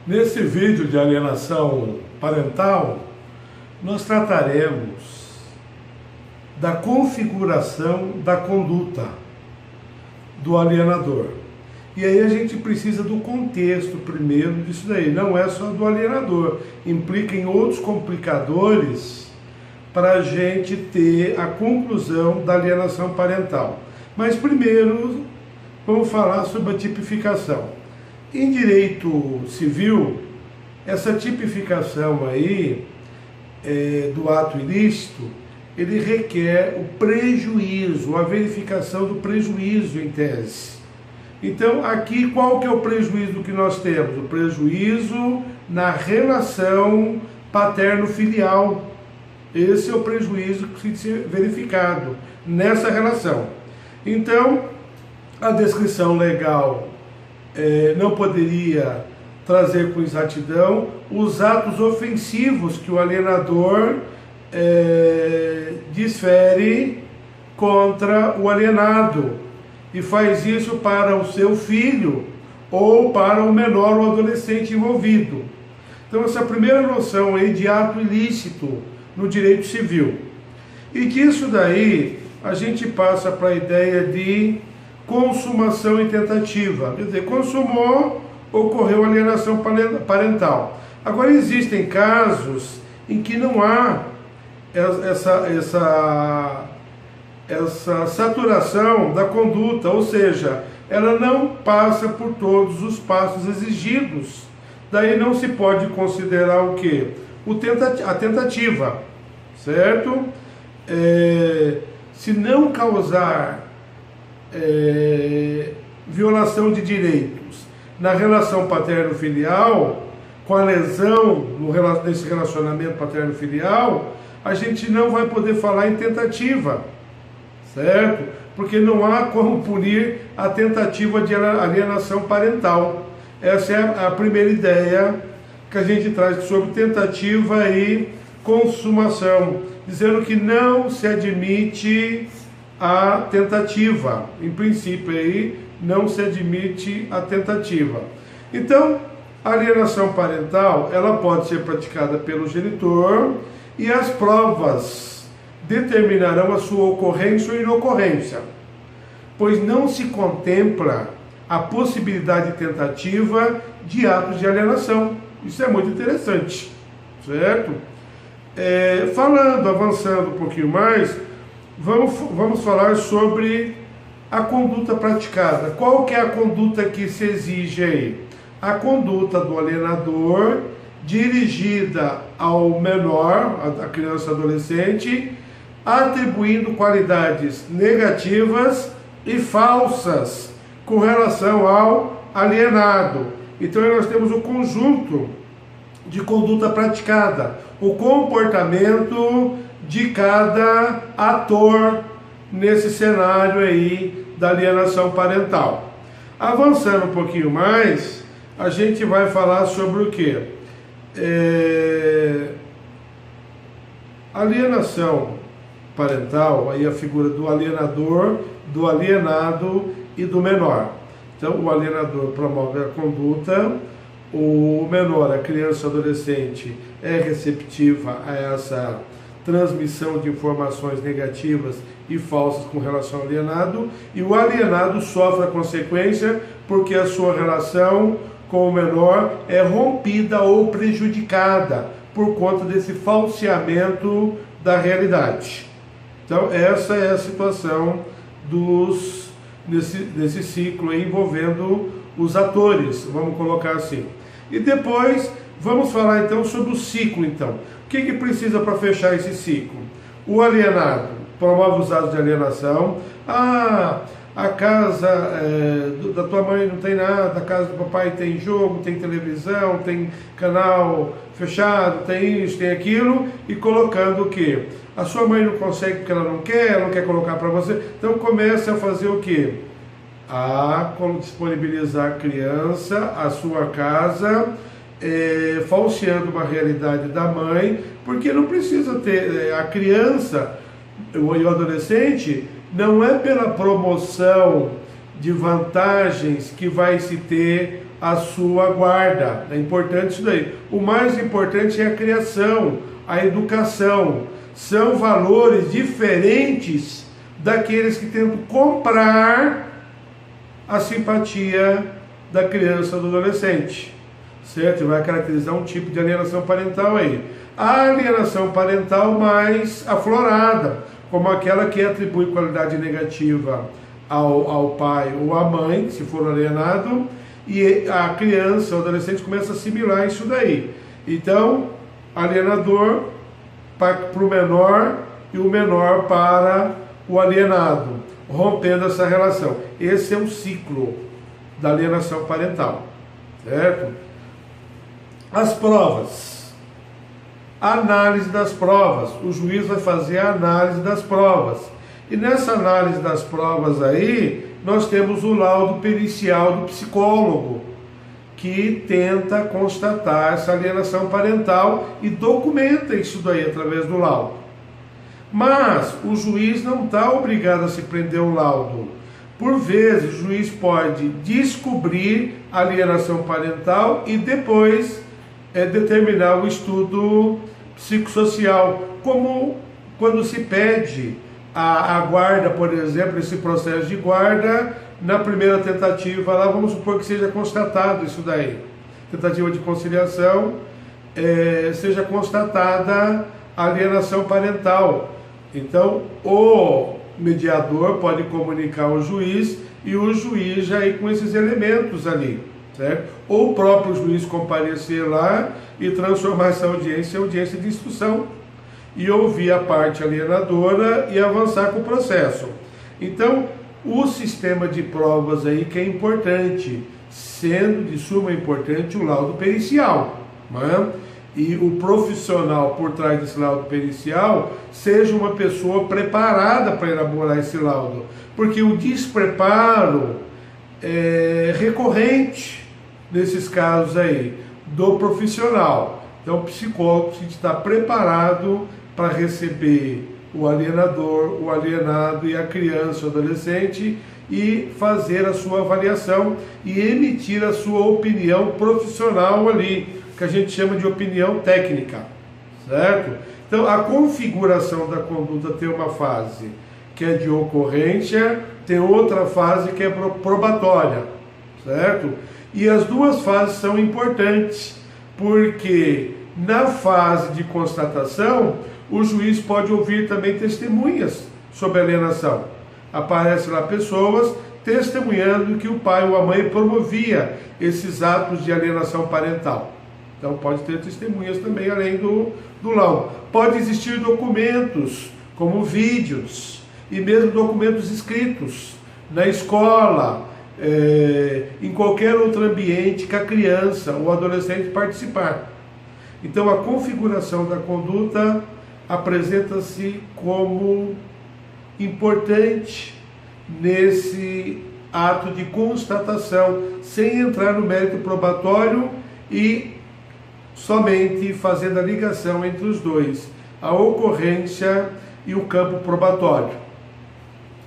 Nesse vídeo de alienação parental, nós trataremos da configuração da conduta do alienador. E aí a gente precisa do contexto primeiro disso daí, não é só do alienador, implica em outros complicadores para a gente ter a conclusão da alienação parental. Mas primeiro vamos falar sobre a tipificação. Em direito civil, essa tipificação aí do ato ilícito, ele requer o prejuízo, a verificação do prejuízo em tese. Então, aqui, qual que é o prejuízo que nós temos? O prejuízo na relação paterno-filial. Esse é o prejuízo que tem que ser verificado nessa relação. Então, a descrição legal não poderia trazer com exatidão os atos ofensivos que o alienador desfere contra o alienado, e faz isso para o seu filho ou para o menor ou adolescente envolvido. Então essa primeira noção aí de ato ilícito no direito civil. E disso daí a gente passa para a ideia de consumação e tentativa. Quer dizer, consumou, ocorreu alienação parental. Agora existem casos em que não há essa saturação da conduta, ou seja, ela não passa por todos os passos exigidos. Daí não se pode considerar o quê? A tentativa, certo? Se não causar violação de direitos na relação paterno-filial, com a lesão nesse relacionamento paterno-filial, a gente não vai poder falar em tentativa, certo? Porque não há como punir a tentativa de alienação parental. Essa é a primeira ideia que a gente traz sobre tentativa e consumação, dizendo que não se admite a tentativa. Em princípio aí, não se admite a tentativa. Então, a alienação parental, ela pode ser praticada pelo genitor e as provas determinarão a sua ocorrência ou inocorrência, pois não se contempla a possibilidade de tentativa de atos de alienação. Isso é muito interessante, certo? Avançando um pouquinho mais, vamos falar sobre a conduta praticada. Qual que é a conduta que se exige aí? A conduta do alienador dirigida ao menor, a criança adolescente, atribuindo qualidades negativas e falsas com relação ao alienado. Então nós temos o conjunto de conduta praticada, o comportamento de cada ator nesse cenário aí da alienação parental. Avançando um pouquinho mais, a gente vai falar sobre o quê? Alienação parental, aí a figura do alienador, do alienado e do menor. Então o alienador promove a conduta, o menor, a criança adolescente, é receptiva a essa transmissão de informações negativas e falsas com relação ao alienado, e o alienado sofre a consequência porque a sua relação com o menor é rompida ou prejudicada por conta desse falseamento da realidade. Então essa é a situação desse ciclo envolvendo os atores, vamos colocar assim. E depois vamos falar então sobre o ciclo. Então, o que precisa para fechar esse ciclo? O alienado promove os atos de alienação. A casa da tua mãe não tem nada, a casa do papai tem jogo, tem televisão, tem canal fechado, tem isso, tem aquilo, e colocando o quê? A sua mãe não consegue porque ela não quer colocar para você, então começa a fazer o quê? A disponibilizar a criança, a sua casa, falseando uma realidade da mãe, porque não precisa ter, a criança e o adolescente, não é pela promoção de vantagens que vai se ter a sua guarda. É importante isso daí. O mais importante é a criação, a educação. São valores diferentes daqueles que tentam comprar a simpatia da criança ou do adolescente, certo? Vai caracterizar um tipo de alienação parental aí. A alienação parental mais aflorada, como aquela que atribui qualidade negativa ao pai ou à mãe, se for alienado, e a criança ou adolescente começa a assimilar isso daí. Então, alienador para o menor e o menor para o alienado, rompendo essa relação. Esse é o ciclo da alienação parental, certo? As provas. Análise das provas. O juiz vai fazer a análise das provas. E nessa análise das provas aí, nós temos o laudo pericial do psicólogo, que tenta constatar essa alienação parental e documenta isso daí através do laudo. Mas o juiz não está obrigado a se prender ao laudo. Por vezes o juiz pode descobrir a alienação parental e depois determinar o estudo psicossocial, como quando se pede a guarda, por exemplo, esse processo de guarda, na primeira tentativa, lá vamos supor que seja constatado isso daí, tentativa de conciliação, seja constatada a alienação parental. Então, o mediador pode comunicar ao juiz e o juiz já ir com esses elementos ali, certo? Ou o próprio juiz comparecer lá e transformar essa audiência em audiência de instrução e ouvir a parte alienadora e avançar com o processo. Então, o sistema de provas aí que é importante, sendo de suma importância o laudo pericial, né? E o profissional por trás desse laudo pericial seja uma pessoa preparada para elaborar esse laudo, porque o despreparo é recorrente nesses casos aí do profissional. Então o psicólogo precisa estar preparado para receber o alienador, o alienado e a criança ou adolescente e fazer a sua avaliação e emitir a sua opinião profissional ali, que a gente chama de opinião técnica, certo? Então a configuração da conduta tem uma fase que é de ocorrência, tem outra fase que é probatória, certo? E as duas fases são importantes, porque na fase de constatação, o juiz pode ouvir também testemunhas sobre alienação. Aparecem lá pessoas testemunhando que o pai ou a mãe promovia esses atos de alienação parental. Então pode ter testemunhas também além do laudo. Pode existir documentos, como vídeos, e mesmo documentos escritos, na escola, em qualquer outro ambiente que a criança ou adolescente participar. Então a configuração da conduta apresenta-se como importante nesse ato de constatação, sem entrar no mérito probatório e somente fazendo a ligação entre os dois, a ocorrência e o campo probatório.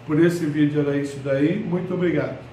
Por esse vídeo era isso daí. Muito obrigado.